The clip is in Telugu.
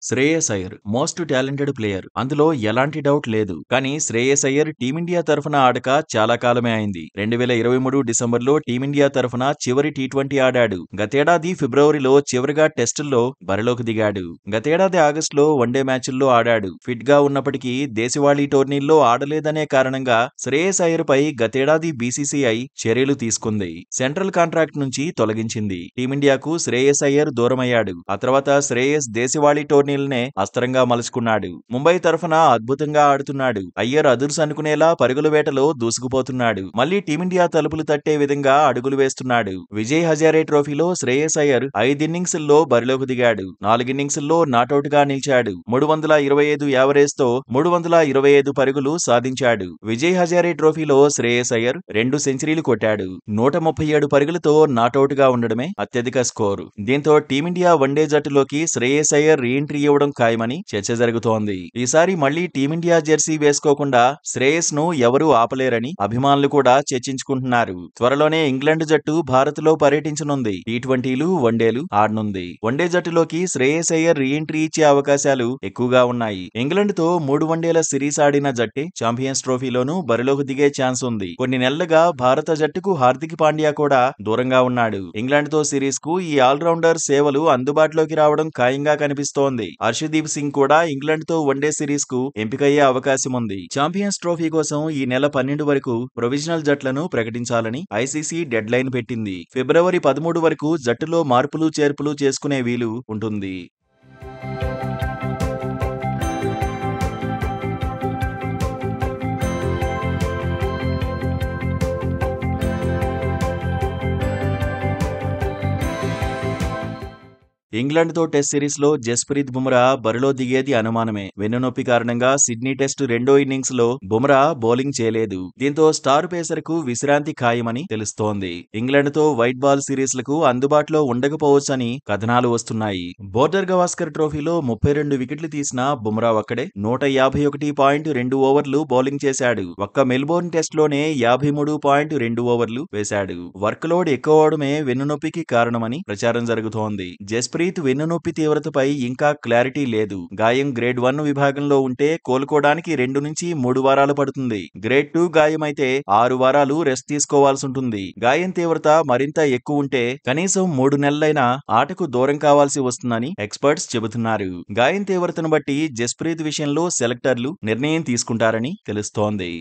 Shreyas Iyer most talented player, అందులో ఎలాంటి డౌట్ లేదు. కానీ శ్రేయస్ అయ్యర్ టీమిండియా తరఫున ఆడక చాలా కాలమే అయింది. 2023 డిసెంబర్లో టీమిండియా తరఫున చివరి టీ20 ఆడాడు. గతేడాది ఫిబ్రవరిలో చివరిగా టెస్టుల్లో బరిలోకి దిగాడు. గతేడాది ఆగస్టులో వన్డే మ్యాచ్ల్లో ఆడాడు. ఫిట్ గా ఉన్నప్పటికీ దేశవాళీ టోర్నీల్లో ఆడలేదనే కారణంగా శ్రేయస్ అయ్యర్ పై గతేడాది బీసీసీఐ చర్యలు తీసుకుంది. సెంట్రల్ కాంట్రాక్ట్ నుంచి తొలగించింది. టీమిండియాకు శ్రేయస్ అయ్యర్ దూరమయ్యాడు. ఆ తర్వాత శ్రేయస్ దేశవాళీ టోర్నీలనే అస్త్రంగా మలుచుకున్నాడు. ముంబై తరఫున అద్భుతంగా ఆడుతున్నాడు. అయ్యర్ అదుర్స్ అనుకునేలా పరుగుల వేటలో దూసుకుపోతున్నాడు. మళ్లీ టీమిండియా తలుపులు తట్టే విధంగా అడుగులు వేస్తున్నాడు. విజయ్ హజారే ట్రోఫీలో శ్రేయస్ అయ్యర్ 5 ఇన్నింగ్స్ల్లో బరిలోకి దిగాడు. 4 ఇన్నింగ్స్ల్లో నాటౌట్ గా నిలిచాడు. 325 యావరేజ్ తో 325 పరుగులు సాధించాడు. విజయ్ హజారే ట్రోఫీలో శ్రేయస్ అయ్యర్ 2 సెంచరీలు కొట్టాడు. 137 పరుగులతో నాటౌట్ గా ఉండడమే అత్యధిక స్కోరు. దీంతో టీమిండియా వన్డే జట్టులోకి శ్రేయస్ అయ్యర్ రీఎంట్రీ ఇవ్వడం ఖాయమని చర్చ జరుగుతోంది. ఈసారి మళ్లీ టీమిండియా జెర్సీ వేసుకోకుండా శ్రేయస్ ను ఎవరూ ఆపలేరని అభిమానులు కూడా చర్చించుకుంటున్నారు. త్వరలోనే ఇంగ్లాండ్ జట్టు భారత్ లో పర్యటించనుంది. టీ20లు, వన్డేలు ఆడనుంది. వన్డే జట్టులోకి శ్రేయస్ అయ్యర్ రీఎంట్రీ ఇచ్చే అవకాశాలు ఎక్కువగా ఉన్నాయి. ఇంగ్లాండ్ తో 3 వన్డేల సిరీస్ ఆడిన జట్టే ఛాంపియన్స్ ట్రోఫీలోనూ బరిలోకి దిగే ఛాన్స్ ఉంది. కొన్ని నెలలుగా భారత జట్టుకు హార్దిక్ పాండ్యా కూడా దూరంగా ఉన్నాడు. ఇంగ్లాండ్ తో సిరీస్ కు ఈ ఆల్రౌండర్ సేవలు అందుబాటులోకి రావడం ఖాయంగా కనిపిస్తోంది. హర్షదీప్ సింగ్ కూడా ఇంగ్లాండ్ తో వన్డే సిరీస్ కు ఎంపికయ్యే అవకాశం ఉంది. ఛాంపియన్స్ ట్రోఫీ కోసం ఈ నెల 12 వరకు ప్రొవిజనల్ జట్లను ప్రకటించాలని ఐసీసీ డెడ్ లైన్ పెట్టింది. ఫిబ్రవరి 13 వరకు జట్టులో మార్పులు చేర్పులు చేసుకునే వీలు ఉంటుంది. ఇంగ్లాండ్ తో టెస్ట్ సిరీస్ లో జస్ప్రీత్ బుమ్రా బరిలో దిగేది అనుమానమే. వెన్నునొప్పి కారణంగా సిడ్నీ టెస్ట్ రెండో ఇన్నింగ్స్ లో బుమ్రా బౌలింగ్ చేయలేదు. దీంతో స్టార్ పేసర్ కు విశ్రాంతి ఖాయమని తెలుస్తోంది. ఇంగ్లాండ్ తో వైట్ బాల్ సిరీస్లకు అందుబాటులో ఉండకపోవచ్చని కథనాలు వస్తున్నాయి. బోర్డర్ గవాస్కర్ ట్రోఫీలో 32 వికెట్లు తీసిన బుమ్రా ఒక్కడే 151.2 ఓవర్లు బౌలింగ్ చేశాడు. ఒక్క మెల్బోర్న్ టెస్ట్ లోనే 53.2 ఓవర్లు వేశాడు. వర్క్ లోడ్ ఎక్కువ అవడమే వెన్నునొప్పికి కారణమని ప్రచారం జరుగుతోంది. జస్ప్రీత్ వెన్నునొప్పి తీవ్రతపై ఇంకా క్లారిటీ లేదు. గాయం గ్రేడ్ 1 విభాగంలో ఉంటే కోలుకోవడానికి 2 నుంచి 3 వారాలు పడుతుంది. గ్రేడ్ 2 గాయమైతే 6 వారాలు రెస్ట్ తీసుకోవాల్సి ఉంటుంది. గాయం తీవ్రత మరింత ఎక్కువ ఉంటే కనీసం 3 నెలలైనా ఆటకు దూరం కావాల్సి వస్తుందని ఎక్స్పర్ట్స్ చెబుతున్నారు. గాయం తీవ్రతను బట్టి జస్ప్రీత్ విషయంలో సెలెక్టర్లు నిర్ణయం తీసుకుంటారని తెలుస్తోంది.